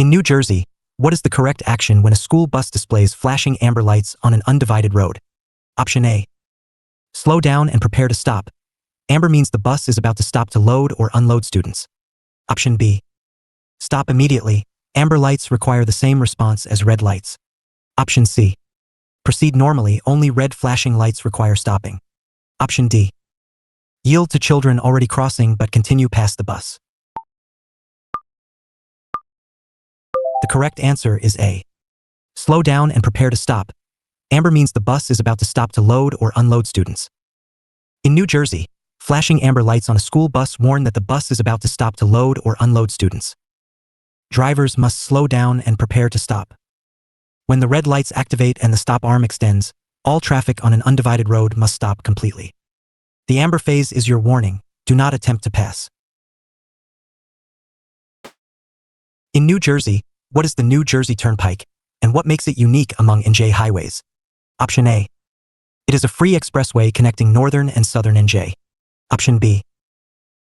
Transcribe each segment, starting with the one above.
In New Jersey, what is the correct action when a school bus displays flashing amber lights on an undivided road? Option A. Slow down and prepare to stop. Amber means the bus is about to stop to load or unload students. Option B. Stop immediately. Amber lights require the same response as red lights. Option C. Proceed normally, only red flashing lights require stopping. Option D. Yield to children already crossing but continue past the bus. The correct answer is A. Slow down and prepare to stop. Amber means the bus is about to stop to load or unload students. In New Jersey, flashing amber lights on a school bus warn that the bus is about to stop to load or unload students. Drivers must slow down and prepare to stop. When the red lights activate and the stop arm extends, all traffic on an undivided road must stop completely. The amber phase is your warning. Do not attempt to pass. In New Jersey, what is the New Jersey Turnpike, and what makes it unique among NJ highways? Option A. It is a free expressway connecting northern and southern NJ. Option B.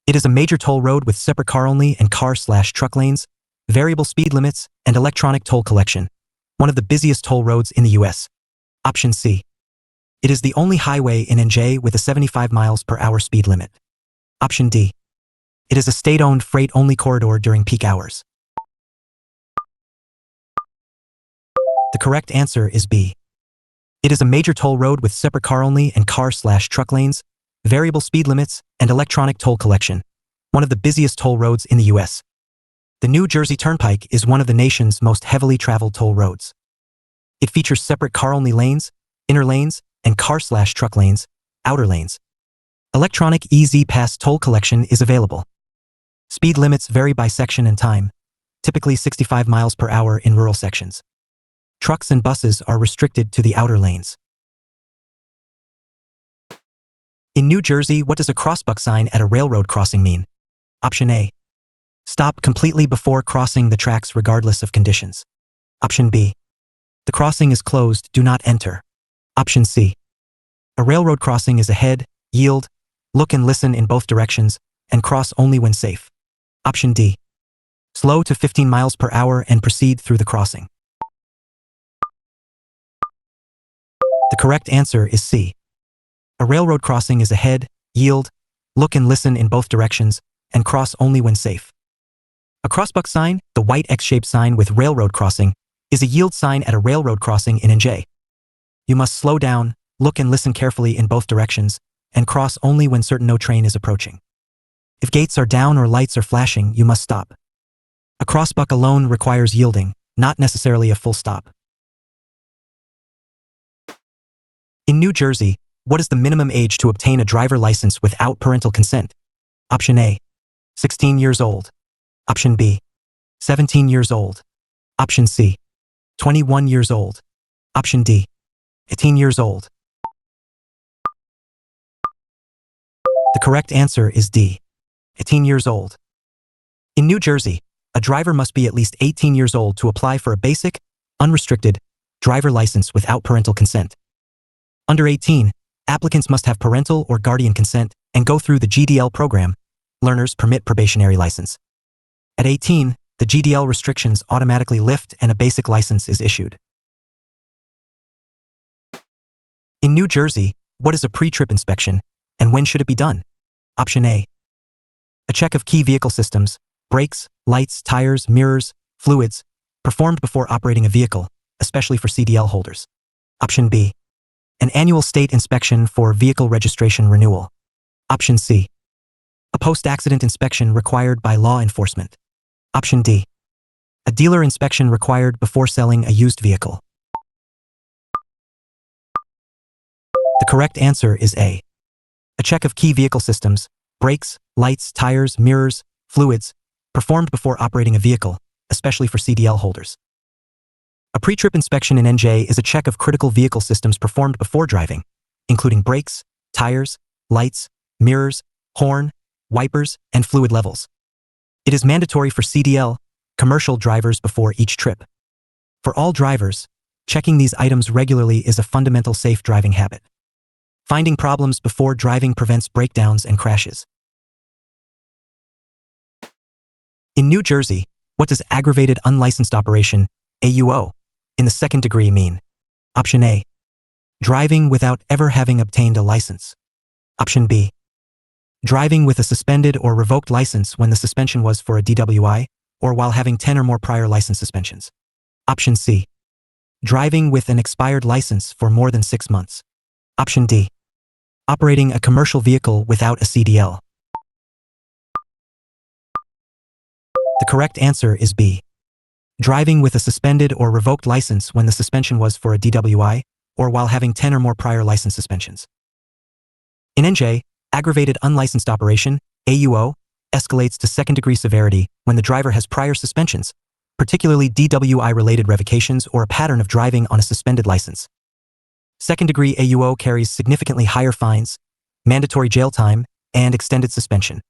It is a major toll road with separate car-only and car/truck lanes, variable speed limits, and electronic toll collection, one of the busiest toll roads in the U.S. Option C. It is the only highway in NJ with a 75 miles per hour speed limit. Option D. It is a state-owned freight-only corridor during peak hours. The correct answer is B. It is a major toll road with separate car-only and car/truck lanes, variable speed limits, and electronic toll collection, one of the busiest toll roads in the U.S. The New Jersey Turnpike is one of the nation's most heavily traveled toll roads. It features separate car-only lanes, inner lanes, and car/truck lanes, outer lanes. Electronic EZ-Pass toll collection is available. Speed limits vary by section and time, typically 65 miles per hour in rural sections. Trucks and buses are restricted to the outer lanes. In New Jersey, what does a crossbuck sign at a railroad crossing mean? Option A. Stop completely before crossing the tracks regardless of conditions. Option B. The crossing is closed, do not enter. Option C. A railroad crossing is ahead, yield, look and listen in both directions, and cross only when safe. Option D. Slow to 15 miles per hour and proceed through the crossing. The correct answer is C. A railroad crossing is ahead, yield, look and listen in both directions, and cross only when safe. A crossbuck sign, the white X-shaped sign with railroad crossing, is a yield sign at a railroad crossing in NJ. You must slow down, look and listen carefully in both directions, and cross only when certain no train is approaching. If gates are down or lights are flashing, you must stop. A crossbuck alone requires yielding, not necessarily a full stop. In New Jersey, what is the minimum age to obtain a driver license without parental consent? Option A. 16 years old. Option B. 17 years old. Option C. 21 years old. Option D. 18 years old. The correct answer is D. 18 years old. In New Jersey, a driver must be at least 18 years old to apply for a basic, unrestricted, driver license without parental consent. Under 18, applicants must have parental or guardian consent and go through the GDL program, Learner's Permit Probationary License. At 18, the GDL restrictions automatically lift and a basic license is issued. In New Jersey, what is a pre-trip inspection, and when should it be done? Option A. A check of key vehicle systems, brakes, lights, tires, mirrors, fluids, performed before operating a vehicle, especially for CDL holders. Option B. An annual state inspection for vehicle registration renewal. Option C. A post-accident inspection required by law enforcement. Option D. A dealer inspection required before selling a used vehicle. The correct answer is A. A check of key vehicle systems, brakes, lights, tires, mirrors, fluids, performed before operating a vehicle, especially for CDL holders. A pre-trip inspection in NJ is a check of critical vehicle systems performed before driving, including brakes, tires, lights, mirrors, horn, wipers, and fluid levels. It is mandatory for CDL, commercial drivers before each trip. For all drivers, checking these items regularly is a fundamental safe driving habit. Finding problems before driving prevents breakdowns and crashes. In New Jersey, What does aggravated unlicensed operation, AUO, in the second degree mean? Option A. Driving without ever having obtained a license. Option B. Driving with a suspended or revoked license when the suspension was for a DWI, or while having 10 or more prior license suspensions. Option C. Driving with an expired license for more than 6 months. Option D. Operating a commercial vehicle without a CDL. The correct answer is B. Driving with a suspended or revoked license when the suspension was for a DWI, or while having 10 or more prior license suspensions. In NJ, aggravated unlicensed operation, AUO, escalates to second-degree severity when the driver has prior suspensions, particularly DWI-related revocations or a pattern of driving on a suspended license. Second-degree AUO carries significantly higher fines, mandatory jail time, and extended suspension.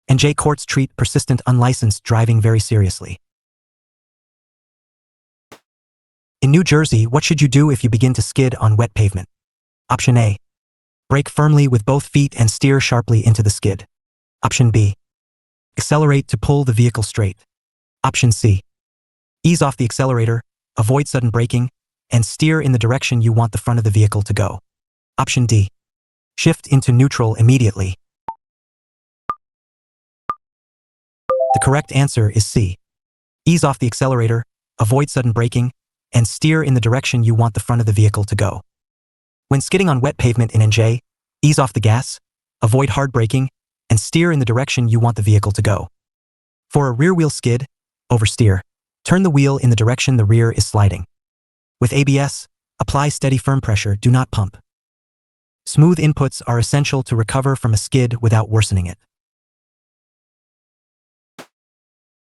NJ courts treat persistent unlicensed driving very seriously. In New Jersey, what should you do if you begin to skid on wet pavement? Option A. Brake firmly with both feet and steer sharply into the skid. Option B. Accelerate to pull the vehicle straight. Option C. Ease off the accelerator, avoid sudden braking, and steer in the direction you want the front of the vehicle to go. Option D. Shift into neutral immediately. The correct answer is C. Ease off the accelerator, avoid sudden braking, and steer in the direction you want the front of the vehicle to go. When skidding on wet pavement in NJ, ease off the gas, avoid hard braking, and steer in the direction you want the vehicle to go. For a rear wheel skid, oversteer. Turn the wheel in the direction the rear is sliding. With ABS, apply steady firm pressure, do not pump. Smooth inputs are essential to recover from a skid without worsening it.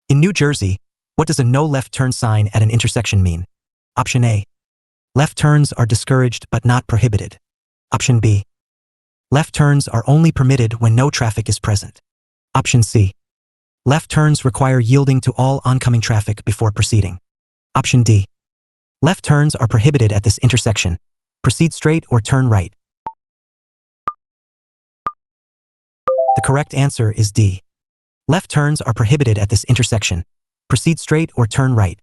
In New Jersey, what does a no left turn sign at an intersection mean? Option A. Left turns are discouraged but not prohibited. Option B. Left turns are only permitted when no traffic is present. Option C. Left turns require yielding to all oncoming traffic before proceeding. Option D. Left turns are prohibited at this intersection. Proceed straight or turn right. The correct answer is D. Left turns are prohibited at this intersection. Proceed straight or turn right.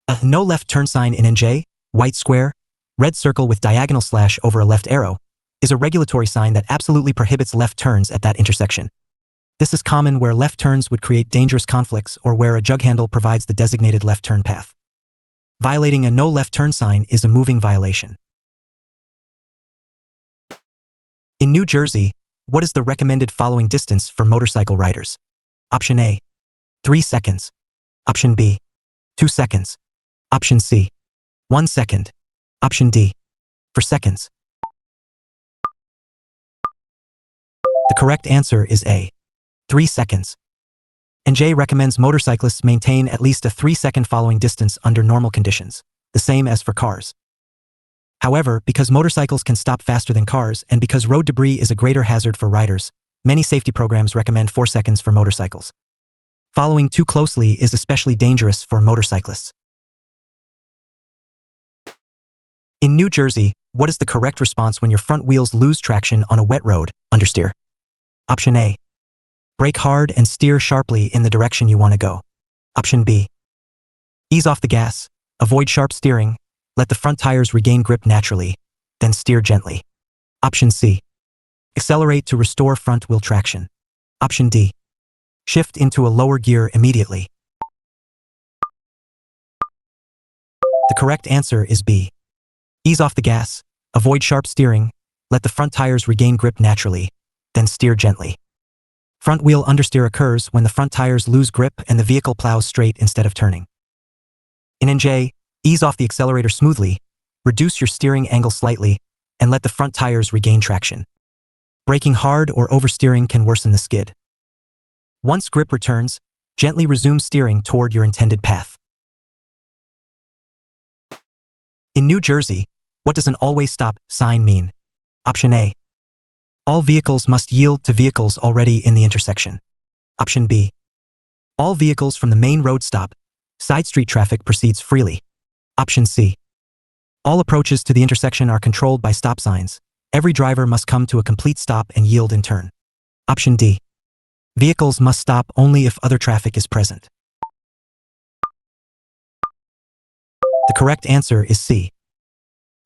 A no left turn sign in NJ, white square, red circle with diagonal slash over a left arrow, is a regulatory sign that absolutely prohibits left turns at that intersection. This is common where left turns would create dangerous conflicts or where a jug handle provides the designated left turn path. Violating a no left turn sign is a moving violation. In New Jersey, what is the recommended following distance for motorcycle riders? Option A. 3 seconds. Option B. 2 seconds. Option C. 1 second. Option D. For seconds. The correct answer is A. 3 seconds. NJ recommends motorcyclists maintain at least a 3-second following distance under normal conditions, the same as for cars. However, because motorcycles can stop faster than cars and because road debris is a greater hazard for riders, many safety programs recommend 4 seconds for motorcycles. Following too closely is especially dangerous for motorcyclists. In New Jersey, what is the correct response when your front wheels lose traction on a wet road? Understeer. Option A. Brake hard and steer sharply in the direction you want to go. Option B. Ease off the gas, avoid sharp steering, let the front tires regain grip naturally, then steer gently. Option C. Accelerate to restore front wheel traction. Option D. Shift into a lower gear immediately. The correct answer is B. Ease off the gas, avoid sharp steering, let the front tires regain grip naturally, then steer gently. Front wheel understeer occurs when the front tires lose grip and the vehicle plows straight instead of turning. In NJ, ease off the accelerator smoothly, reduce your steering angle slightly, and let the front tires regain traction. Braking hard or oversteering can worsen the skid. Once grip returns, gently resume steering toward your intended path. In New Jersey, what does an always stop sign mean? Option A. All vehicles must yield to vehicles already in the intersection. Option B. All vehicles from the main road stop. Side street traffic proceeds freely. Option C. All approaches to the intersection are controlled by stop signs. Every driver must come to a complete stop and yield in turn. Option D. Vehicles must stop only if other traffic is present. The correct answer is C.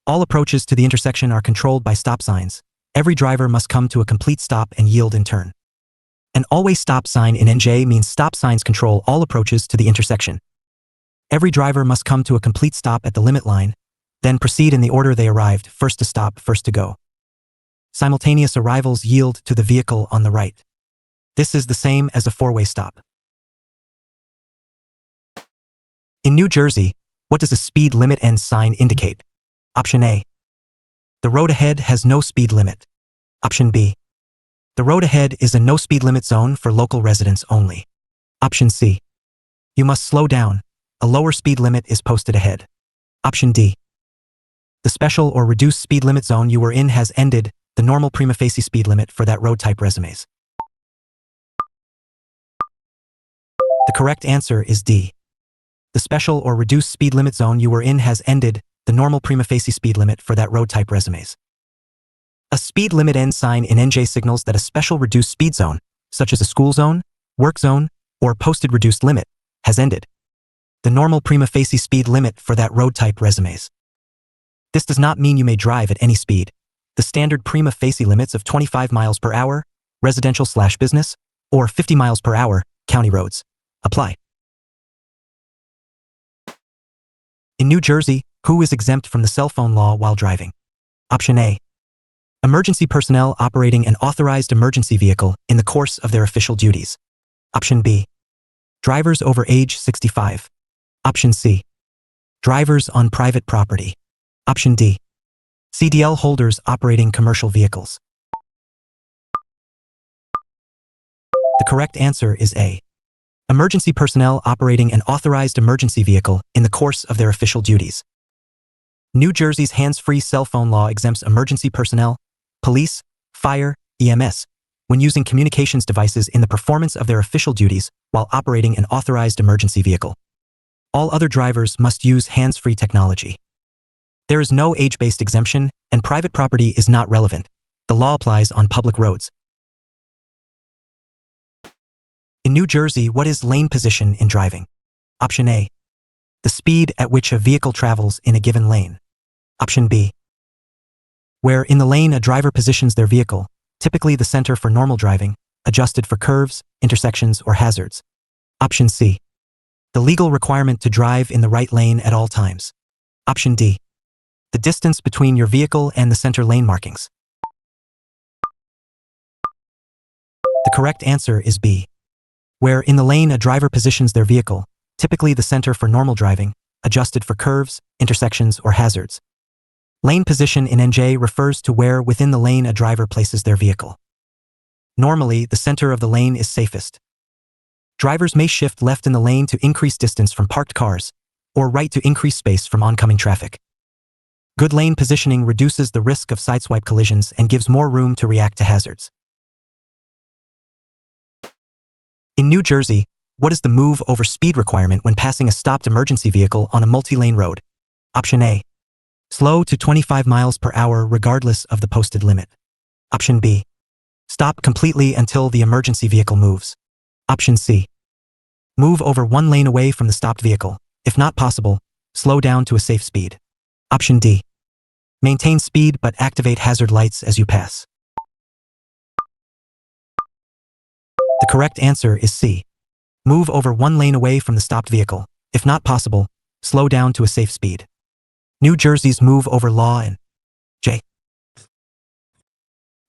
All approaches to the intersection are controlled by stop signs. Every driver must come to a complete stop and yield in turn. An always stop sign in NJ means stop signs control all approaches to the intersection. Every driver must come to a complete stop at the limit line, then proceed in the order they arrived, first to stop, first to go. Simultaneous arrivals yield to the vehicle on the right. This is the same as a four-way stop. In New Jersey, what does a speed limit end sign indicate? Option A. The road ahead has no speed limit. Option B. The road ahead is a no speed limit zone for local residents only. Option C. You must slow down. A lower speed limit is posted ahead. Option D. The special or reduced speed limit zone you were in has ended. The normal prima facie speed limit for that road type resumes. The correct answer is D. The special or reduced speed limit zone you were in has ended. The normal prima facie speed limit for that road type resumes. A speed limit end sign in NJ signals that a special reduced speed zone, such as a school zone, work zone, or posted reduced limit, has ended. The normal prima facie speed limit for that road type resumes. This does not mean you may drive at any speed. The standard prima facie limits of 25 miles per hour, residential/business, or 50 miles per hour, county roads, apply. In New Jersey, who is exempt from the cell phone law while driving? Option A. Emergency personnel operating an authorized emergency vehicle in the course of their official duties. Option B. Drivers over age 65. Option C. Drivers on private property. Option D. CDL holders operating commercial vehicles. The correct answer is A. Emergency personnel operating an authorized emergency vehicle in the course of their official duties. New Jersey's hands-free cell phone law exempts emergency personnel, police, fire, EMS, when using communications devices in the performance of their official duties while operating an authorized emergency vehicle. All other drivers must use hands-free technology. There is no age-based exemption, and private property is not relevant. The law applies on public roads. In New Jersey, what is lane position in driving? Option A. The speed at which a vehicle travels in a given lane. Option B. Where in the lane a driver positions their vehicle, typically the center for normal driving, adjusted for curves, intersections, or hazards. Option C. The legal requirement to drive in the right lane at all times. Option D. The distance between your vehicle and the center lane markings. The correct answer is B. Where in the lane a driver positions their vehicle, typically the center for normal driving, adjusted for curves, intersections, or hazards. Lane position in NJ refers to where within the lane a driver places their vehicle. Normally, the center of the lane is safest. Drivers may shift left in the lane to increase distance from parked cars, or right to increase space from oncoming traffic. Good lane positioning reduces the risk of sideswipe collisions and gives more room to react to hazards. In New Jersey, what is the move over speed requirement when passing a stopped emergency vehicle on a multi-lane road? Option A. Slow to 25 miles per hour regardless of the posted limit. Option B. Stop completely until the emergency vehicle moves. Option C. Move over one lane away from the stopped vehicle. If not possible, slow down to a safe speed. Option D. Maintain speed but activate hazard lights as you pass. The correct answer is C. Move over one lane away from the stopped vehicle. If not possible, slow down to a safe speed. New Jersey's move over law in J.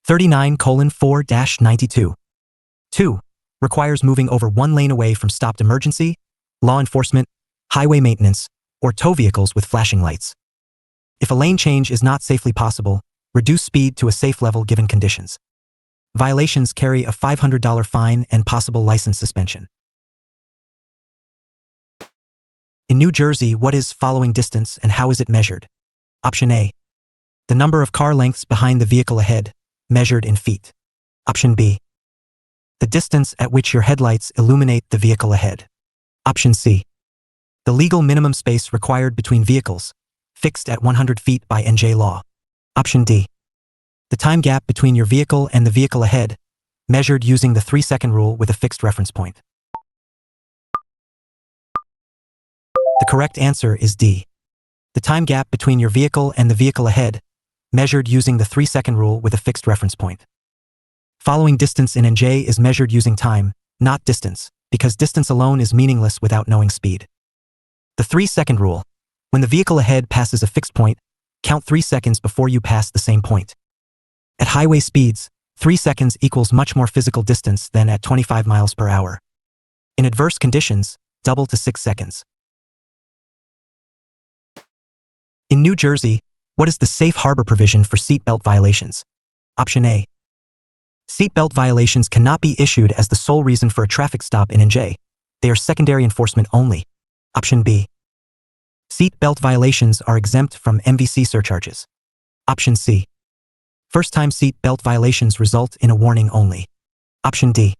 39:4-92. 2. Requires moving over one lane away from stopped emergency, law enforcement, highway maintenance, or tow vehicles with flashing lights. If a lane change is not safely possible, reduce speed to a safe level given conditions. Violations carry a $500 fine and possible license suspension. In New Jersey, what is following distance and how is it measured? Option A. The number of car lengths behind the vehicle ahead, measured in feet. Option B. The distance at which your headlights illuminate the vehicle ahead. Option C. The legal minimum space required between vehicles, fixed at 100 feet by NJ law. Option D. The time gap between your vehicle and the vehicle ahead, measured using the 3-second rule with a fixed reference point. The correct answer is D. The time gap between your vehicle and the vehicle ahead, measured using the 3-second rule with a fixed reference point. Following distance in NJ is measured using time, not distance, because distance alone is meaningless without knowing speed. The 3-second rule. When the vehicle ahead passes a fixed point, count 3 seconds before you pass the same point. At highway speeds, 3 seconds equals much more physical distance than at 25 miles per hour. In adverse conditions, double to 6 seconds. In New Jersey, what is the safe harbor provision for seatbelt violations? Option A. Seatbelt violations cannot be issued as the sole reason for a traffic stop in NJ. They are secondary enforcement only. Option B. Seatbelt violations are exempt from MVC surcharges. Option C. First-time seatbelt violations result in a warning only. Option D.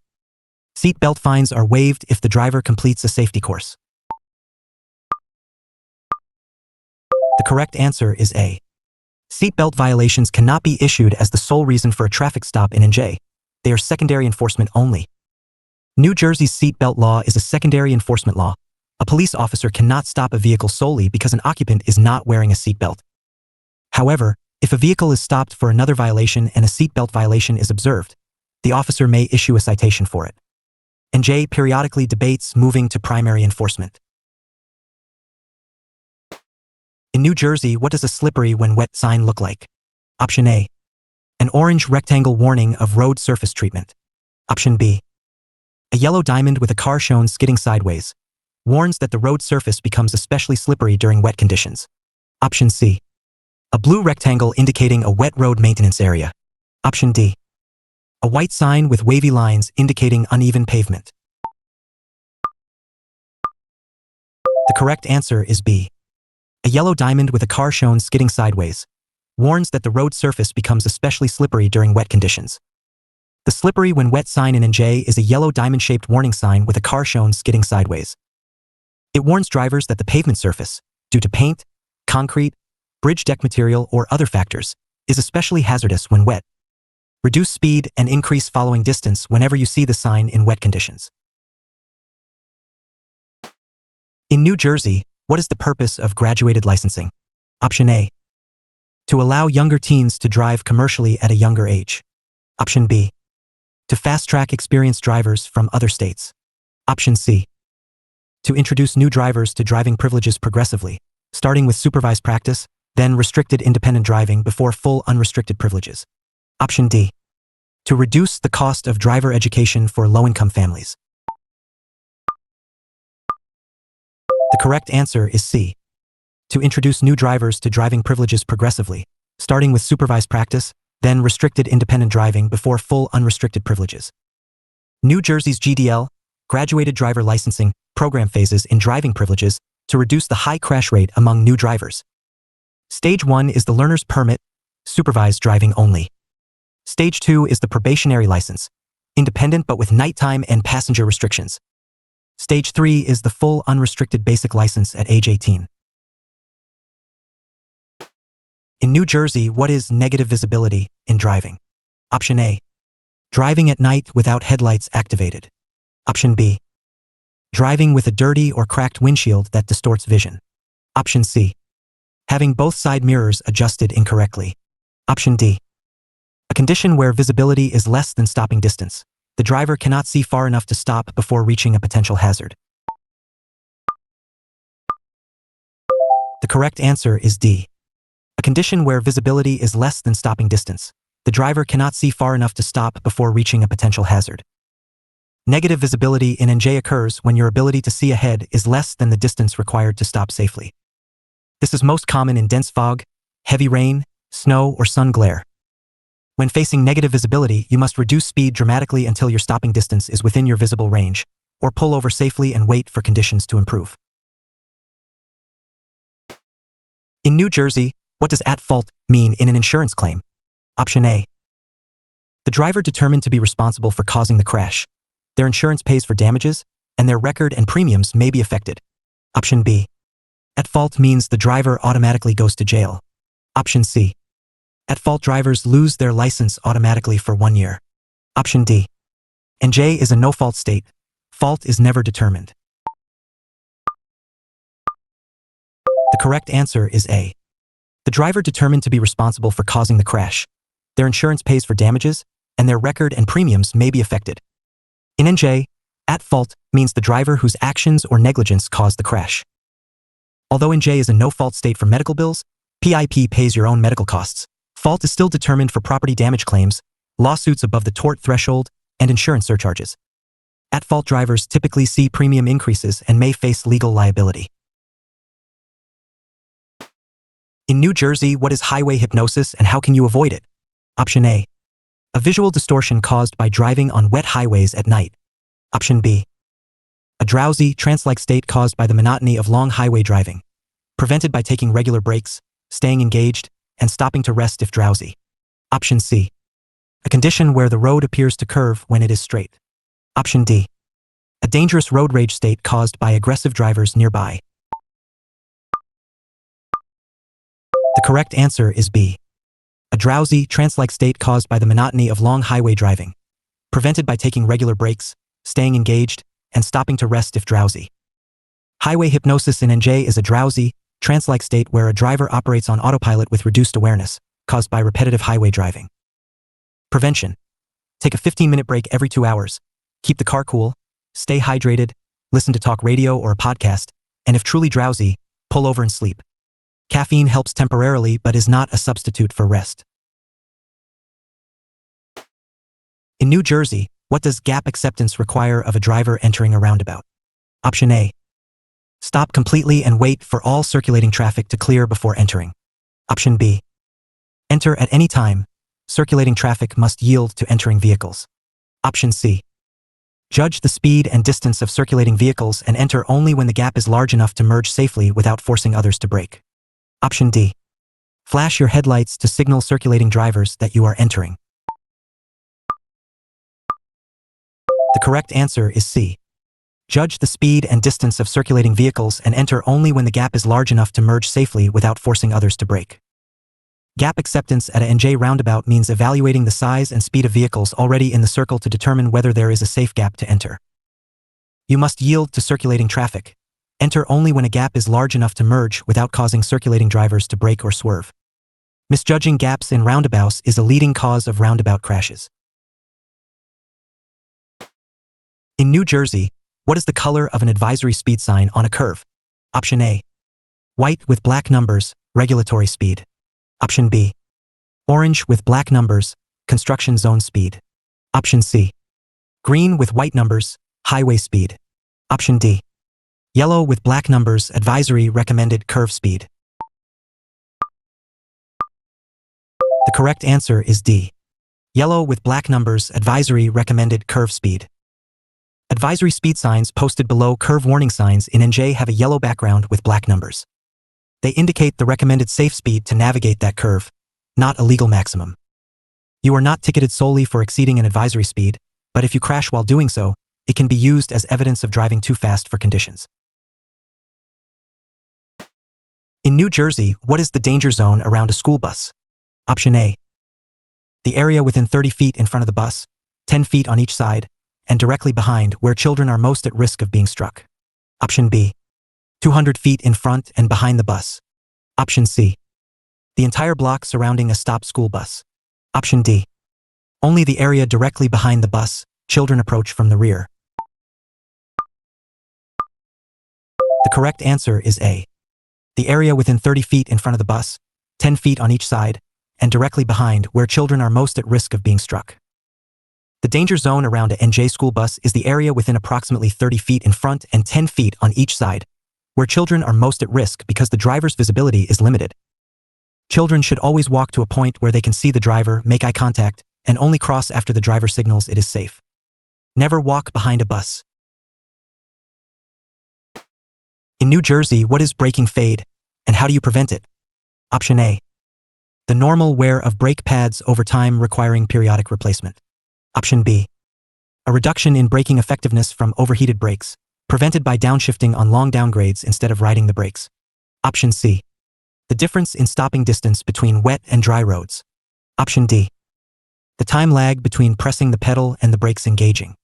Seatbelt fines are waived if the driver completes a safety course. The correct answer is A. Seatbelt violations cannot be issued as the sole reason for a traffic stop in NJ. They are secondary enforcement only. New Jersey's seatbelt law is a secondary enforcement law. A police officer cannot stop a vehicle solely because an occupant is not wearing a seatbelt. However, if a vehicle is stopped for another violation and a seatbelt violation is observed, the officer may issue a citation for it. NJ periodically debates moving to primary enforcement. In New Jersey, what does a slippery when wet sign look like? Option A. An orange rectangle warning of road surface treatment. Option B. A yellow diamond with a car shown skidding sideways warns that the road surface becomes especially slippery during wet conditions. Option C. A blue rectangle indicating a wet road maintenance area. Option D. A white sign with wavy lines indicating uneven pavement. The correct answer is B. A yellow diamond with a car shown skidding sideways warns that the road surface becomes especially slippery during wet conditions. The slippery when wet sign in NJ is a yellow diamond-shaped warning sign with a car shown skidding sideways. It warns drivers that the pavement surface, due to paint, concrete, bridge deck material, or other factors, is especially hazardous when wet. Reduce speed and increase following distance whenever you see the sign in wet conditions. In New Jersey, what is the purpose of graduated licensing? Option A. To allow younger teens to drive commercially at a younger age. Option B. To fast-track experienced drivers from other states. Option C. To introduce new drivers to driving privileges progressively, starting with supervised practice, then restricted independent driving before full unrestricted privileges. Option D. To reduce the cost of driver education for low-income families. The correct answer is C. To introduce new drivers to driving privileges progressively, starting with supervised practice, then restricted independent driving before full unrestricted privileges. New Jersey's GDL, Graduated Driver Licensing, program phases in driving privileges to reduce the high crash rate among new drivers. Stage 1 is the learner's permit, supervised driving only. Stage 2 is the probationary license, independent but with nighttime and passenger restrictions. Stage 3 is the full unrestricted basic license at age 18. In New Jersey, what is negative visibility in driving? Option A. Driving at night without headlights activated. Option B. Driving with a dirty or cracked windshield that distorts vision. Option C. Having both side mirrors adjusted incorrectly. Option D. A condition where visibility is less than stopping distance. The driver cannot see far enough to stop before reaching a potential hazard. The correct answer is D. A condition where visibility is less than stopping distance. The driver cannot see far enough to stop before reaching a potential hazard. Negative visibility in NJ occurs when your ability to see ahead is less than the distance required to stop safely. This is most common in dense fog, heavy rain, snow, or sun glare. When facing negative visibility, you must reduce speed dramatically until your stopping distance is within your visible range, or pull over safely and wait for conditions to improve. In New Jersey, what does at fault mean in an insurance claim? Option A. The driver determined to be responsible for causing the crash. Their insurance pays for damages, and their record and premiums may be affected. Option B. At fault means the driver automatically goes to jail. Option C. At fault drivers lose their license automatically for 1 year. Option D. NJ is a no-fault state. Fault is never determined. The correct answer is A. The driver determined to be responsible for causing the crash. Their insurance pays for damages, and their record and premiums may be affected. In NJ, at fault means the driver whose actions or negligence caused the crash. Although NJ is a no-fault state for medical bills, PIP pays your own medical costs. Fault is still determined for property damage claims, lawsuits above the tort threshold, and insurance surcharges. At-fault drivers typically see premium increases and may face legal liability. In New Jersey, what is highway hypnosis and how can you avoid it? Option A. A visual distortion caused by driving on wet highways at night. Option B. A drowsy, trance-like state caused by the monotony of long highway driving, prevented by taking regular breaks, staying engaged, and stopping to rest if drowsy. Option C. A condition where the road appears to curve when it is straight. Option D. A dangerous road rage state caused by aggressive drivers nearby. The correct answer is B. A drowsy, trance-like state caused by the monotony of long highway driving, prevented by taking regular breaks, staying engaged, and stopping to rest if drowsy. Highway hypnosis in NJ is a drowsy, trance-like state where a driver operates on autopilot with reduced awareness, caused by repetitive highway driving. Prevention. Take a 15-minute break every 2 hours. Keep the car cool, stay hydrated, listen to talk radio or a podcast, and if truly drowsy, pull over and sleep. Caffeine helps temporarily but is not a substitute for rest. In New Jersey, what does gap acceptance require of a driver entering a roundabout? Option A. Stop completely and wait for all circulating traffic to clear before entering. Option B. Enter at any time. Circulating traffic must yield to entering vehicles. Option C. Judge the speed and distance of circulating vehicles and enter only when the gap is large enough to merge safely without forcing others to brake. Option D. Flash your headlights to signal circulating drivers that you are entering. The correct answer is C. Judge the speed and distance of circulating vehicles and enter only when the gap is large enough to merge safely without forcing others to brake. Gap acceptance at a NJ roundabout means evaluating the size and speed of vehicles already in the circle to determine whether there is a safe gap to enter. You must yield to circulating traffic. Enter only when a gap is large enough to merge without causing circulating drivers to brake or swerve. Misjudging gaps in roundabouts is a leading cause of roundabout crashes. In New Jersey, what is the color of an advisory speed sign on a curve? Option A. White with black numbers, regulatory speed. Option B. Orange with black numbers, construction zone speed. Option C. Green with white numbers, highway speed. Option D. Yellow with black numbers, advisory recommended curve speed. The correct answer is D. Yellow with black numbers, advisory recommended curve speed. Advisory speed signs posted below curve warning signs in NJ have a yellow background with black numbers. They indicate the recommended safe speed to navigate that curve, not a legal maximum. You are not ticketed solely for exceeding an advisory speed, but if you crash while doing so, it can be used as evidence of driving too fast for conditions. In New Jersey, what is the danger zone around a school bus? Option A. The area within 30 feet in front of the bus, 10 feet on each side, and directly behind where children are most at risk of being struck. Option B. 200 feet in front and behind the bus. Option C. The entire block surrounding a stopped school bus. Option D. Only the area directly behind the bus, children approach from the rear. The correct answer is A. The area within 30 feet in front of the bus, 10 feet on each side, and directly behind where children are most at risk of being struck. The danger zone around a NJ school bus is the area within approximately 30 feet in front and 10 feet on each side, where children are most at risk because the driver's visibility is limited. Children should always walk to a point where they can see the driver, make eye contact, and only cross after the driver signals it is safe. Never walk behind a bus. In New Jersey, what is braking fade, and how do you prevent it? Option A. The normal wear of brake pads over time requiring periodic replacement. Option B. A reduction in braking effectiveness from overheated brakes, prevented by downshifting on long downgrades instead of riding the brakes. Option C. The difference in stopping distance between wet and dry roads. Option D. The time lag between pressing the pedal and the brakes engaging.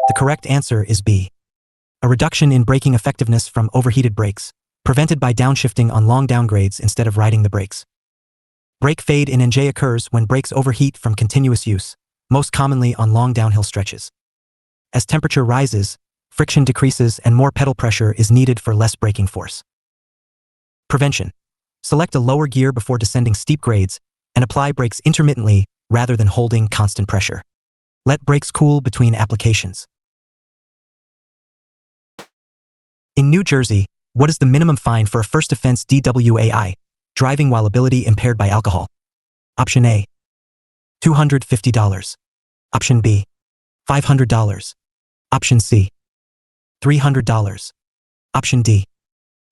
The correct answer is B. a reduction in braking effectiveness from overheated brakes, prevented by downshifting on long downgrades instead of riding the brakes. Brake fade in NJ occurs when brakes overheat from continuous use, most commonly on long downhill stretches. As temperature rises, friction decreases and more pedal pressure is needed for less braking force. Prevention. Select a lower gear before descending steep grades and apply brakes intermittently rather than holding constant pressure. Let brakes cool between applications. In New Jersey, what is the minimum fine for a first offense DWAI, driving while ability impaired by alcohol? Option A, $250. Option B, $500. Option C, $300. Option D,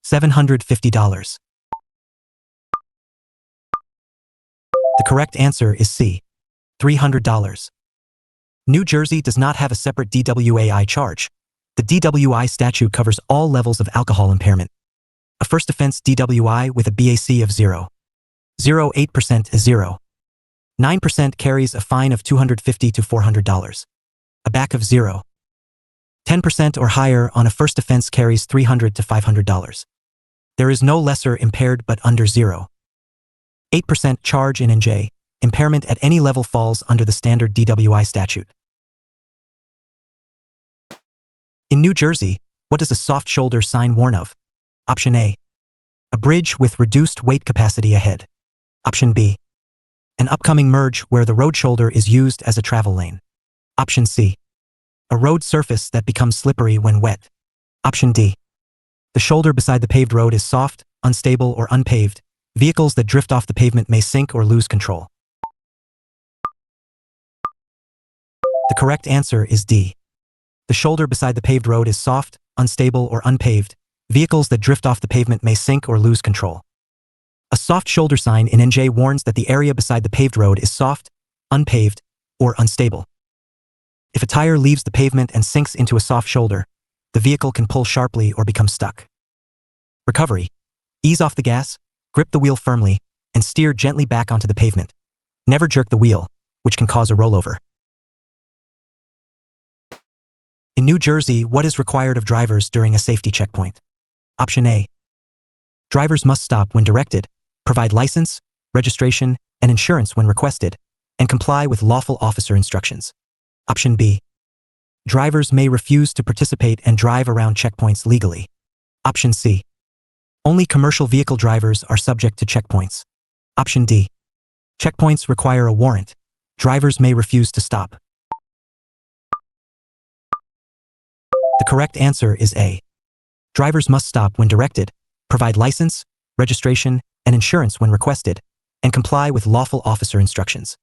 $750. The correct answer is C, $300. New Jersey does not have a separate DWAI charge. The DWI statute covers all levels of alcohol impairment. A first offense DWI with a BAC of 0.08% is 0.9% carries a fine of $250 to $400. A BAC of 0.10% or higher on a first offense carries $300 to $500. There is no lesser impaired but under 0.8% charge in NJ. Impairment at any level falls under the standard DWI statute. In New Jersey, what does a soft shoulder sign warn of? Option A, a bridge with reduced weight capacity ahead. Option B, an upcoming merge where the road shoulder is used as a travel lane. Option C, a road surface that becomes slippery when wet. Option D, the shoulder beside the paved road is soft, unstable, or unpaved. Vehicles that drift off the pavement may sink or lose control. The correct answer is D. The shoulder beside the paved road is soft, unstable, or unpaved. Vehicles that drift off the pavement may sink or lose control. A soft shoulder sign in NJ warns that the area beside the paved road is soft, unpaved, or unstable. If a tire leaves the pavement and sinks into a soft shoulder, the vehicle can pull sharply or become stuck. Recovery. Ease off the gas, grip the wheel firmly, and steer gently back onto the pavement. Never jerk the wheel, which can cause a rollover. In New Jersey, what is required of drivers during a safety checkpoint? Option A, drivers must stop when directed, provide license, registration, and insurance when requested, and comply with lawful officer instructions. Option B, drivers may refuse to participate and drive around checkpoints legally. Option C, only commercial vehicle drivers are subject to checkpoints. Option D, checkpoints require a warrant. Drivers may refuse to stop. The correct answer is A. Drivers must stop when directed, provide license, registration, and insurance when requested, and comply with lawful officer instructions.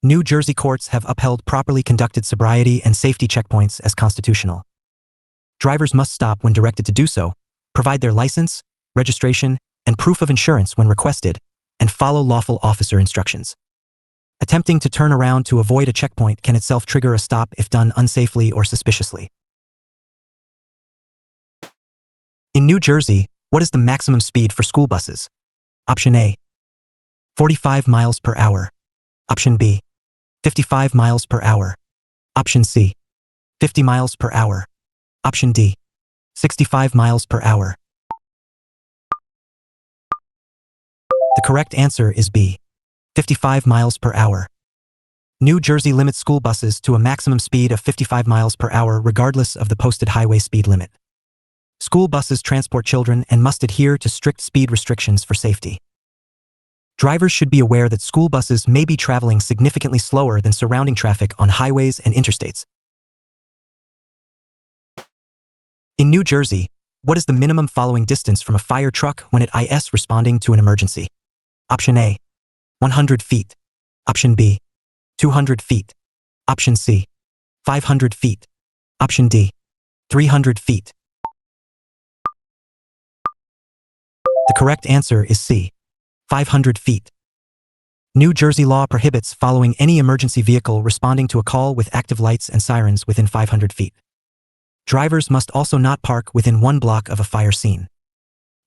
New Jersey courts have upheld properly conducted sobriety and safety checkpoints as constitutional. Drivers must stop when directed to do so, provide their license, registration, and proof of insurance when requested, and follow lawful officer instructions. Attempting to turn around to avoid a checkpoint can itself trigger a stop if done unsafely or suspiciously. In New Jersey, what is the maximum speed for school buses? Option A, 45 miles per hour. Option B, 55 miles per hour. Option C, 50 miles per hour. Option D, 65 miles per hour. The correct answer is B, 55 miles per hour. New Jersey limits school buses to a maximum speed of 55 miles per hour regardless of the posted highway speed limit. School buses transport children and must adhere to strict speed restrictions for safety. Drivers should be aware that school buses may be traveling significantly slower than surrounding traffic on highways and interstates. In New Jersey, what is the minimum following distance from a fire truck when it is responding to an emergency? Option A, 100 feet. Option B, 200 feet. Option C, 500 feet. Option D, 300 feet. The correct answer is C, 500 feet. New Jersey law prohibits following any emergency vehicle responding to a call with active lights and sirens within 500 feet. Drivers must also not park within 1 block of a fire scene.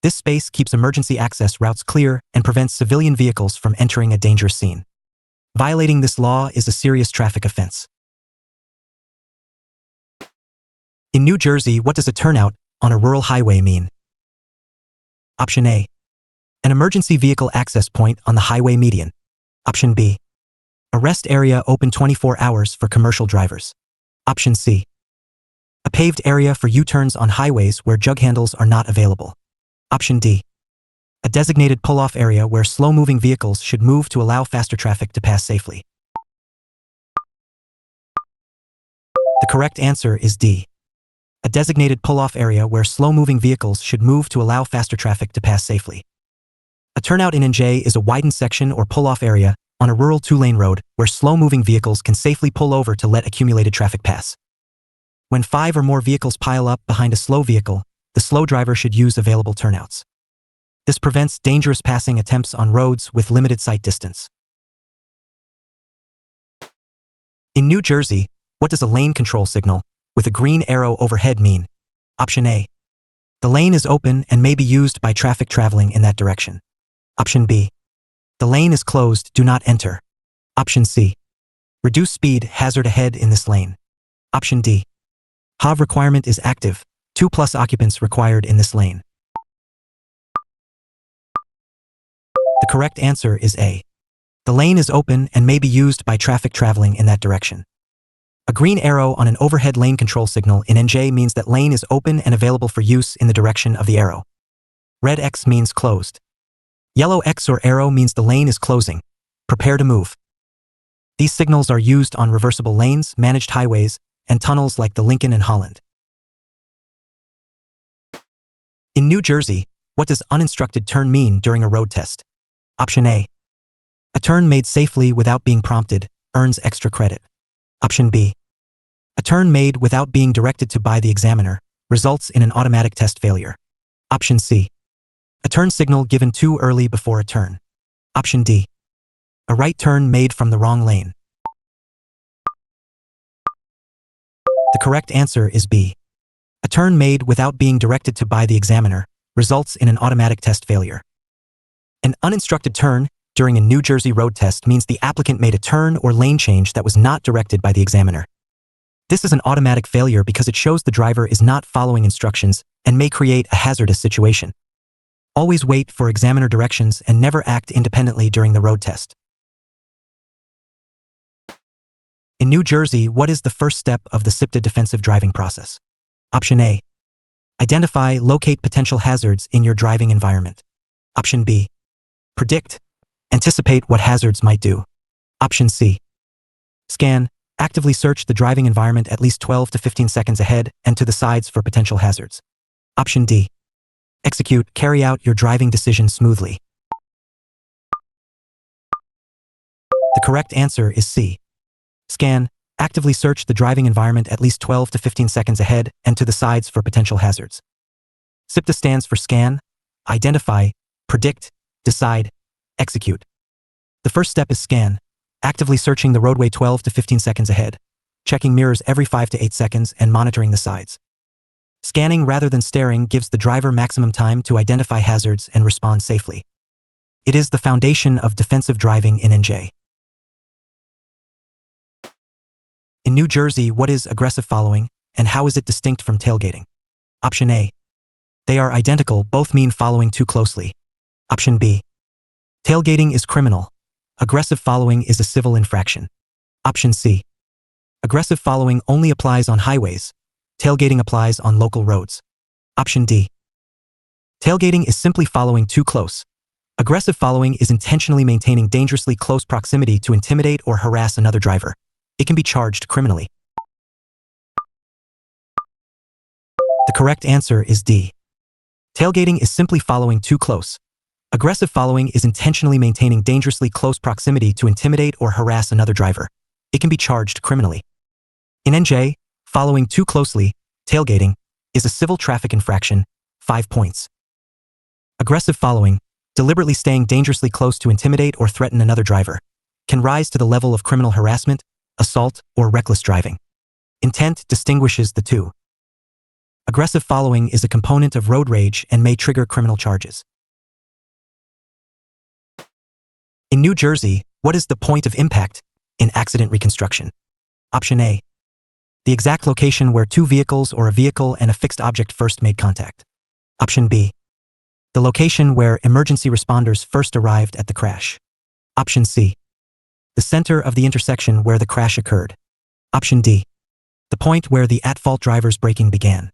This space keeps emergency access routes clear and prevents civilian vehicles from entering a dangerous scene. Violating this law is a serious traffic offense. In New Jersey, what does a turnout on a rural highway mean? Option A. An emergency vehicle access point on the highway median. Option B. A rest area open 24 hours for commercial drivers. Option C. A paved area for U-turns on highways where jug handles are not available. Option D. A designated pull-off area where slow-moving vehicles should move to allow faster traffic to pass safely. The correct answer is D. A designated pull-off area where slow-moving vehicles should move to allow faster traffic to pass safely. A turnout in NJ is a widened section or pull-off area on a rural two-lane road where slow-moving vehicles can safely pull over to let accumulated traffic pass. When 5 or more vehicles pile up behind a slow vehicle, the slow driver should use available turnouts. This prevents dangerous passing attempts on roads with limited sight distance. In New Jersey, what does a lane control signal with a green arrow overhead mean? Option A. The lane is open and may be used by traffic traveling in that direction. Option B. The lane is closed, do not enter. Option C. Reduce speed, hazard ahead in this lane. Option D. HAV requirement is active, 2+ occupants required in this lane. The correct answer is A. The lane is open and may be used by traffic traveling in that direction. A green arrow on an overhead lane control signal in NJ means that lane is open and available for use in the direction of the arrow. Red X means closed. Yellow X or arrow means the lane is closing. Prepare to move. These signals are used on reversible lanes, managed highways, and tunnels like the Lincoln and Holland. In New Jersey, what does uninstructed turn mean during a road test? Option A. A turn made safely without being prompted earns extra credit. Option B. A turn made without being directed to by the examiner results in an automatic test failure. Option C. A turn signal given too early before a turn. Option D. A right turn made from the wrong lane. The correct answer is B. A turn made without being directed to by the examiner results in an automatic test failure. An uninstructed turn during a New Jersey road test means the applicant made a turn or lane change that was not directed by the examiner. This is an automatic failure because it shows the driver is not following instructions and may create a hazardous situation. Always wait for examiner directions and never act independently during the road test. In New Jersey, what is the first step of the SIPTA defensive driving process? Option A. Identify, locate potential hazards in your driving environment. Option B. Predict, anticipate what hazards might do. Option C. Scan, actively search the driving environment at least 12 to 15 seconds ahead and to the sides for potential hazards. Option D. Execute, carry out your driving decision smoothly. The correct answer is C. Scan, actively search the driving environment at least 12 to 15 seconds ahead and to the sides for potential hazards. SIPTA stands for scan, identify, predict, decide, execute. The first step is scan, actively searching the roadway 12 to 15 seconds ahead, checking mirrors every 5 to 8 seconds and monitoring the sides. Scanning rather than staring gives the driver maximum time to identify hazards and respond safely. It is the foundation of defensive driving in NJ. In New Jersey, what is aggressive following and how is it distinct from tailgating? Option A. They are identical, both mean following too closely. Option B. Tailgating is criminal. Aggressive following is a civil infraction. Option C. Aggressive following only applies on highways. Tailgating applies on local roads. Option D. Tailgating is simply following too close. Aggressive following is intentionally maintaining dangerously close proximity to intimidate or harass another driver. It can be charged criminally. The correct answer is D. Tailgating is simply following too close. Aggressive following is intentionally maintaining dangerously close proximity to intimidate or harass another driver. It can be charged criminally. In NJ, following too closely, tailgating, is a civil traffic infraction, 5 points. Aggressive following, deliberately staying dangerously close to intimidate or threaten another driver, can rise to the level of criminal harassment, assault, or reckless driving. Intent distinguishes the two. Aggressive following is a component of road rage and may trigger criminal charges. In New Jersey, what is the point of impact in accident reconstruction? Option A. The exact location where two vehicles or a vehicle and a fixed object first made contact. Option B. The location where emergency responders first arrived at the crash. Option C. The center of the intersection where the crash occurred. Option D. The point where the at-fault driver's braking began.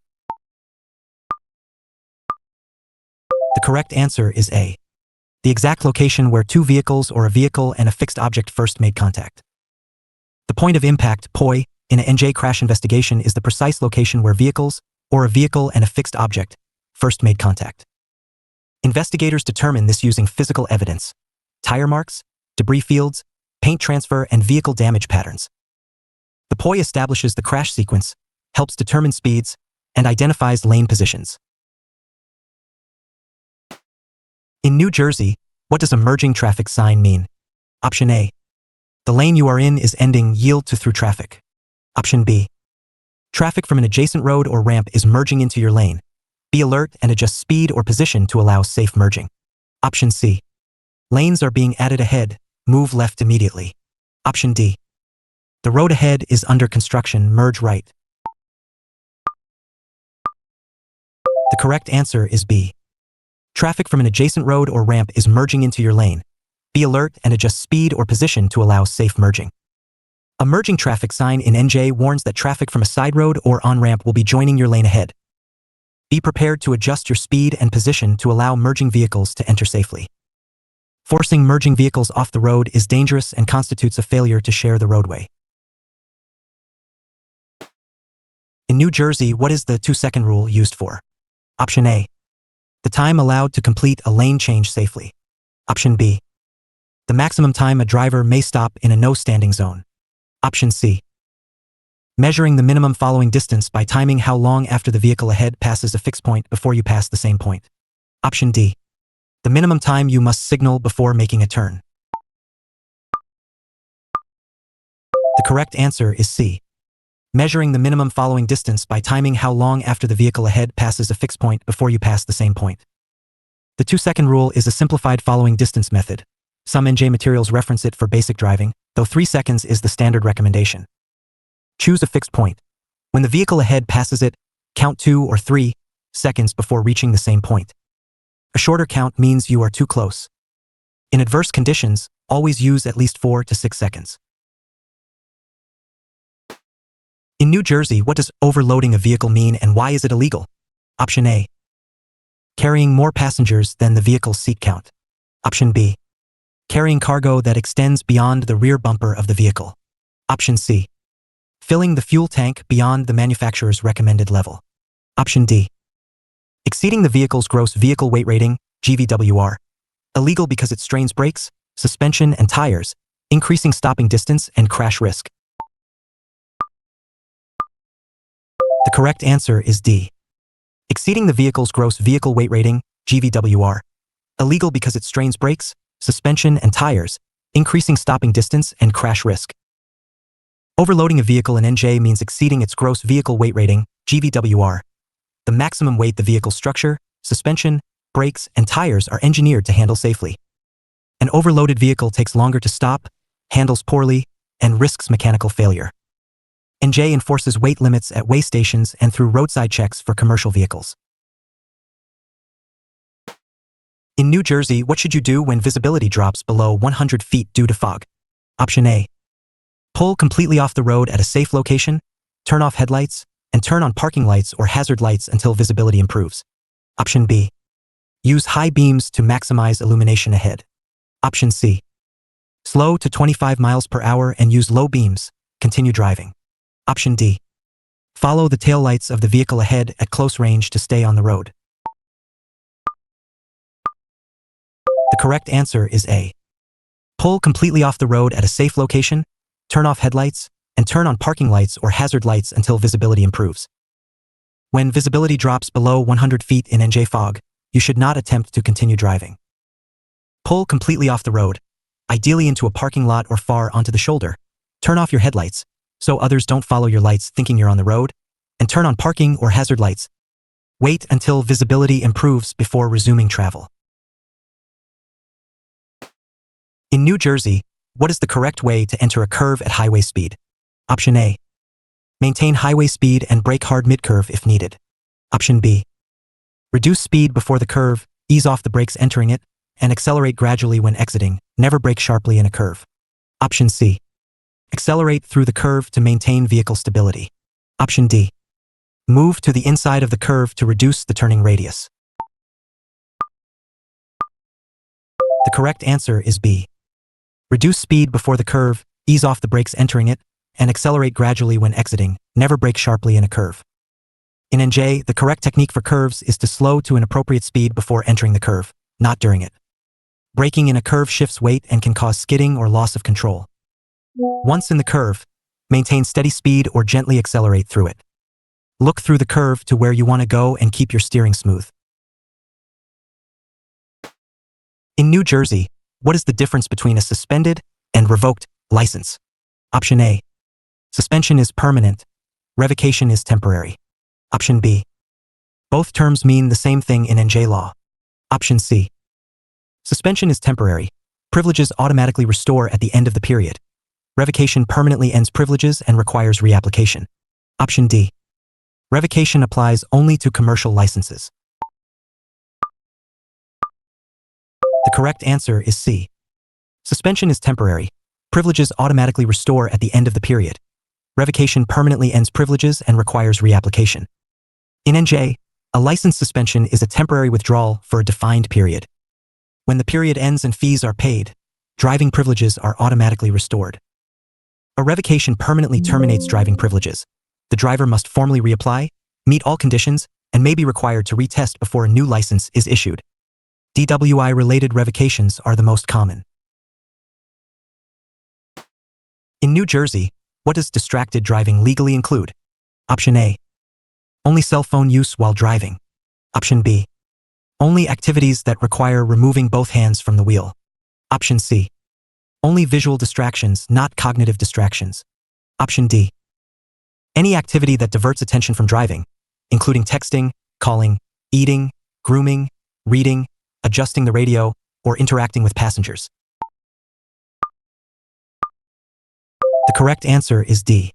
The correct answer is A. The exact location where two vehicles or a vehicle and a fixed object first made contact. The point of impact, POI, in an NJ crash investigation is the precise location where vehicles, or a vehicle and a fixed object, first made contact. Investigators determine this using physical evidence, tire marks, debris fields, paint transfer, and vehicle damage patterns. The POI establishes the crash sequence, helps determine speeds, and identifies lane positions. In New Jersey, what does a merging traffic sign mean? Option A. The lane you are in is ending, yield to through traffic. Option B. Traffic from an adjacent road or ramp is merging into your lane. Be alert and adjust speed or position to allow safe merging. Option C. Lanes are being added ahead, move left immediately. Option D. The road ahead is under construction, merge right. The correct answer is B. Traffic from an adjacent road or ramp is merging into your lane. Be alert and adjust speed or position to allow safe merging. A merging traffic sign in NJ warns that traffic from a side road or on-ramp will be joining your lane ahead. Be prepared to adjust your speed and position to allow merging vehicles to enter safely. Forcing merging vehicles off the road is dangerous and constitutes a failure to share the roadway. In New Jersey, what is the 2-second rule used for? Option A. The time allowed to complete a lane change safely. Option B. The maximum time a driver may stop in a no-standing zone. Option C. Measuring the minimum following distance by timing how long after the vehicle ahead passes a fixed point before you pass the same point. Option D. The minimum time you must signal before making a turn. The correct answer is C. Measuring the minimum following distance by timing how long after the vehicle ahead passes a fixed point before you pass the same point. The 2-second rule is a simplified following distance method. Some NJ materials reference it for basic driving, though 3 seconds is the standard recommendation. Choose a fixed point. When the vehicle ahead passes it, count 2 or 3 seconds before reaching the same point. A shorter count means you are too close. In adverse conditions, always use at least 4 to 6 seconds. In New Jersey, what does overloading a vehicle mean and why is it illegal? Option A. Carrying more passengers than the vehicle's seat count. Option B. Carrying cargo that extends beyond the rear bumper of the vehicle. Option C. Filling the fuel tank beyond the manufacturer's recommended level. Option D. Exceeding the vehicle's gross vehicle weight rating, GVWR. Illegal because it strains brakes, suspension, and tires, increasing stopping distance and crash risk. The correct answer is D. Exceeding the vehicle's gross vehicle weight rating, GVWR. Illegal because it strains brakes, suspension, and tires, increasing stopping distance and crash risk. Overloading a vehicle in NJ means exceeding its gross vehicle weight rating, GVWR. The maximum weight the vehicle's structure, suspension, brakes, and tires are engineered to handle safely. An overloaded vehicle takes longer to stop, handles poorly, and risks mechanical failure. NJ enforces weight limits at weigh stations and through roadside checks for commercial vehicles. In New Jersey, what should you do when visibility drops below 100 feet due to fog? Option A. Pull completely off the road at a safe location, turn off headlights, and turn on parking lights or hazard lights until visibility improves. Option B. Use high beams to maximize illumination ahead. Option C. Slow to 25 miles per hour and use low beams, continue driving. Option D. Follow the taillights of the vehicle ahead at close range to stay on the road. The correct answer is A. Pull completely off the road at a safe location, turn off headlights, and turn on parking lights or hazard lights until visibility improves. When visibility drops below 100 feet in NJ fog, you should not attempt to continue driving. Pull completely off the road, ideally into a parking lot or far onto the shoulder. Turn off your headlights, so others don't follow your lights thinking you're on the road, and turn on parking or hazard lights. Wait until visibility improves before resuming travel. In New Jersey, what is the correct way to enter a curve at highway speed? Option A. Maintain highway speed and brake hard mid-curve if needed. Option B. Reduce speed before the curve, ease off the brakes entering it, and accelerate gradually when exiting, never brake sharply in a curve. Option C. Accelerate through the curve to maintain vehicle stability. Option D. Move to the inside of the curve to reduce the turning radius. The correct answer is B. Reduce speed before the curve, ease off the brakes entering it, and accelerate gradually when exiting, never brake sharply in a curve. In NJ, the correct technique for curves is to slow to an appropriate speed before entering the curve, not during it. Braking in a curve shifts weight and can cause skidding or loss of control. Once in the curve, maintain steady speed or gently accelerate through it. Look through the curve to where you want to go and keep your steering smooth. In New Jersey, what is the difference between a suspended and revoked license? Option A. Suspension is permanent. Revocation is temporary. Option B. Both terms mean the same thing in NJ law. Option C. Suspension is temporary. Privileges automatically restore at the end of the period. Revocation permanently ends privileges and requires reapplication. Option D. Revocation applies only to commercial licenses. The correct answer is C. Suspension is temporary. Privileges automatically restore at the end of the period. Revocation permanently ends privileges and requires reapplication. In NJ, a license suspension is a temporary withdrawal for a defined period. When the period ends and fees are paid, driving privileges are automatically restored. A revocation permanently terminates driving privileges. The driver must formally reapply, meet all conditions, and may be required to retest before a new license is issued. DWI-related revocations are the most common. In New Jersey, what does distracted driving legally include? Option A. Only cell phone use while driving. Option B. Only activities that require removing both hands from the wheel. Option C. Only visual distractions, not cognitive distractions. Option D. Any activity that diverts attention from driving, including texting, calling, eating, grooming, reading, adjusting the radio, or interacting with passengers. The correct answer is D.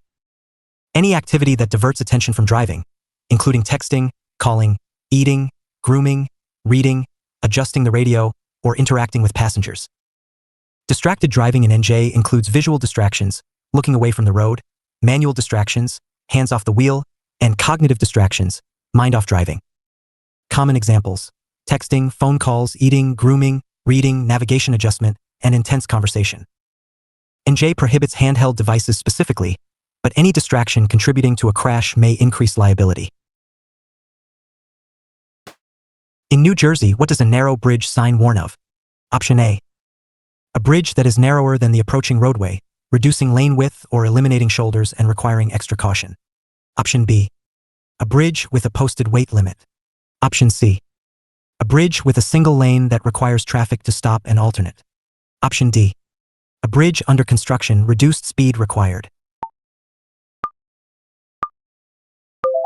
Any activity that diverts attention from driving, including texting, calling, eating, grooming, reading, adjusting the radio, or interacting with passengers. Distracted driving in NJ includes visual distractions, looking away from the road, manual distractions, hands off the wheel, and cognitive distractions, mind off driving. Common examples: texting, phone calls, eating, grooming, reading, navigation adjustment, and intense conversation. NJ prohibits handheld devices specifically, but any distraction contributing to a crash may increase liability. In New Jersey, what does a narrow bridge sign warn of? Option A. A bridge that is narrower than the approaching roadway, reducing lane width or eliminating shoulders and requiring extra caution. Option B. A bridge with a posted weight limit. Option C. A bridge with a single lane that requires traffic to stop and alternate. Option D. A bridge under construction, reduced speed required.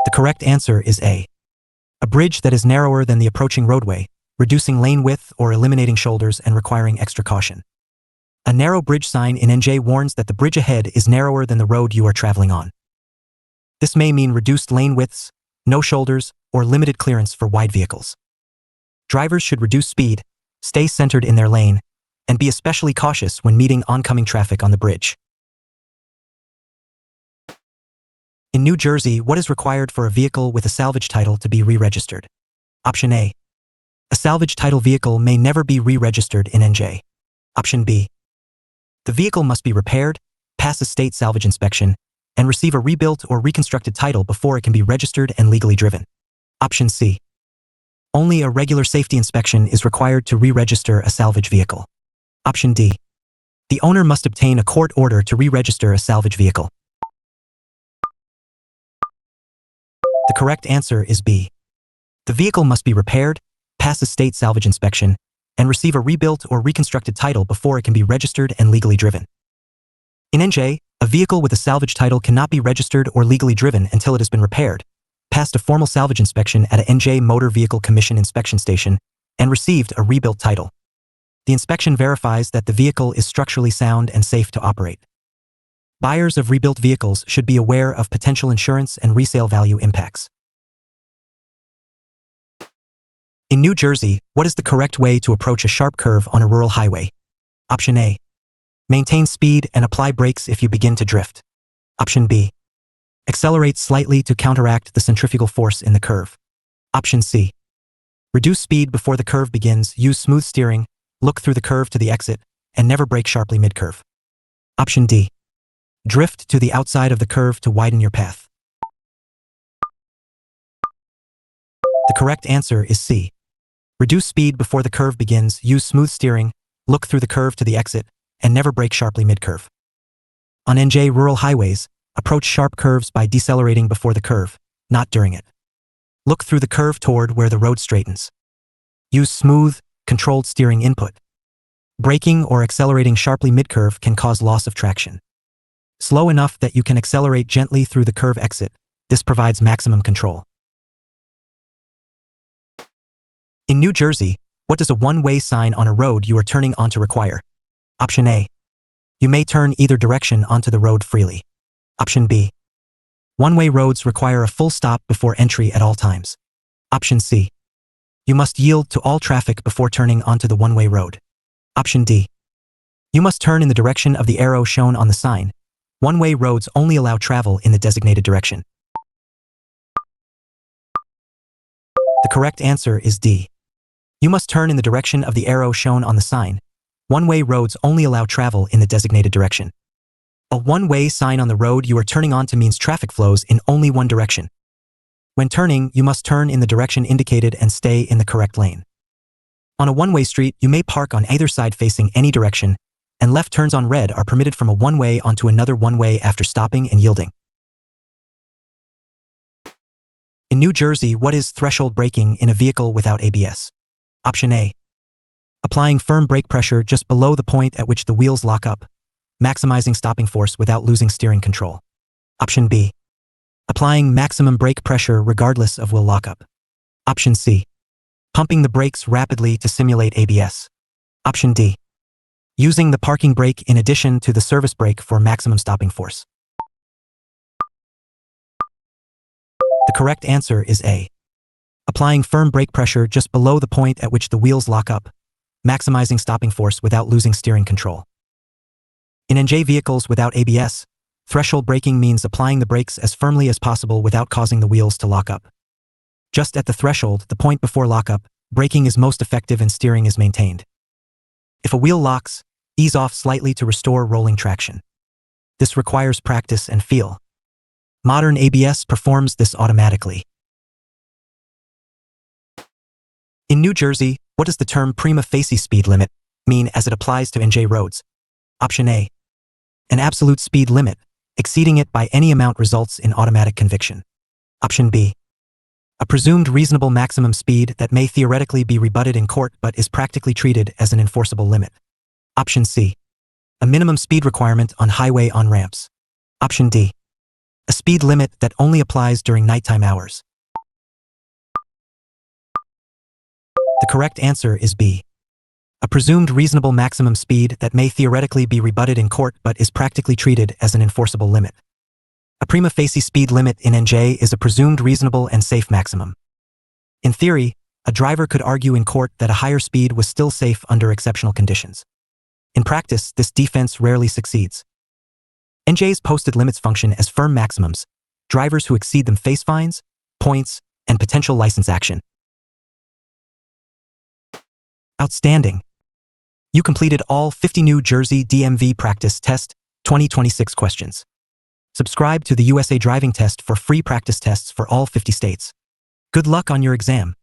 The correct answer is A. A bridge that is narrower than the approaching roadway, reducing lane width or eliminating shoulders and requiring extra caution. A narrow bridge sign in NJ warns that the bridge ahead is narrower than the road you are traveling on. This may mean reduced lane widths, no shoulders, or limited clearance for wide vehicles. Drivers should reduce speed, stay centered in their lane, and be especially cautious when meeting oncoming traffic on the bridge. In New Jersey, what is required for a vehicle with a salvage title to be re-registered? Option A. A salvage title vehicle may never be re-registered in NJ. Option B. The vehicle must be repaired, pass a state salvage inspection, and receive a rebuilt or reconstructed title before it can be registered and legally driven. Option C. Only a regular safety inspection is required to re-register a salvage vehicle. Option D. The owner must obtain a court order to re-register a salvage vehicle. The correct answer is B. The vehicle must be repaired, pass a state salvage inspection, and receive a rebuilt or reconstructed title before it can be registered and legally driven. In NJ, a vehicle with a salvage title cannot be registered or legally driven until it has been repaired, passed a formal salvage inspection at a NJ Motor Vehicle Commission inspection station, and received a rebuilt title. The inspection verifies that the vehicle is structurally sound and safe to operate. Buyers of rebuilt vehicles should be aware of potential insurance and resale value impacts. In New Jersey, what is the correct way to approach a sharp curve on a rural highway? Option A. Maintain speed and apply brakes if you begin to drift. Option B. Accelerate slightly to counteract the centrifugal force in the curve. Option C. Reduce speed before the curve begins, use smooth steering, look through the curve to the exit, and never brake sharply mid-curve. Option D. Drift to the outside of the curve to widen your path. The correct answer is C. Reduce speed before the curve begins, use smooth steering, look through the curve to the exit, and never brake sharply mid-curve. On NJ rural highways, approach sharp curves by decelerating before the curve, not during it. Look through the curve toward where the road straightens. Use smooth, controlled steering input. Braking or accelerating sharply mid-curve can cause loss of traction. Slow enough that you can accelerate gently through the curve exit. This provides maximum control. In New Jersey, what does a one-way sign on a road you are turning onto require? Option A. You may turn either direction onto the road freely. Option B. One-way roads require a full stop before entry at all times. Option C. You must yield to all traffic before turning onto the one-way road. Option D. You must turn in the direction of the arrow shown on the sign. One-way roads only allow travel in the designated direction. The correct answer is D. You must turn in the direction of the arrow shown on the sign. One-way roads only allow travel in the designated direction. A one-way sign on the road you are turning onto means traffic flows in only one direction. When turning, you must turn in the direction indicated and stay in the correct lane. On a one-way street, you may park on either side facing any direction, and left turns on red are permitted from a one-way onto another one-way after stopping and yielding. In New Jersey, what is threshold braking in a vehicle without ABS? Option A. Applying firm brake pressure just below the point at which the wheels lock up, maximizing stopping force without losing steering control. Option B. Applying maximum brake pressure regardless of wheel lockup. Option C. Pumping the brakes rapidly to simulate ABS. Option D. Using the parking brake in addition to the service brake for maximum stopping force. The correct answer is A. Applying firm brake pressure just below the point at which the wheels lock up, maximizing stopping force without losing steering control. In NJ vehicles without ABS, threshold braking means applying the brakes as firmly as possible without causing the wheels to lock up. Just at the threshold, the point before lockup, braking is most effective and steering is maintained. If a wheel locks, ease off slightly to restore rolling traction. This requires practice and feel. Modern ABS performs this automatically. In New Jersey, what does the term prima facie speed limit mean as it applies to NJ roads? Option A. An absolute speed limit. Exceeding it by any amount results in automatic conviction. Option B. A presumed reasonable maximum speed that may theoretically be rebutted in court but is practically treated as an enforceable limit. Option C. A minimum speed requirement on highway on-ramps. Option D. A speed limit that only applies during nighttime hours. The correct answer is B. A presumed reasonable maximum speed that may theoretically be rebutted in court but is practically treated as an enforceable limit. A prima facie speed limit in NJ is a presumed reasonable and safe maximum. In theory, a driver could argue in court that a higher speed was still safe under exceptional conditions. In practice, this defense rarely succeeds. NJ's posted limits function as firm maximums. Drivers who exceed them face fines, points, and potential license action. Outstanding! You completed all 50 New Jersey DMV Practice Test 2026 questions. Subscribe to the USA Driving Test for free practice tests for all 50 states. Good luck on your exam.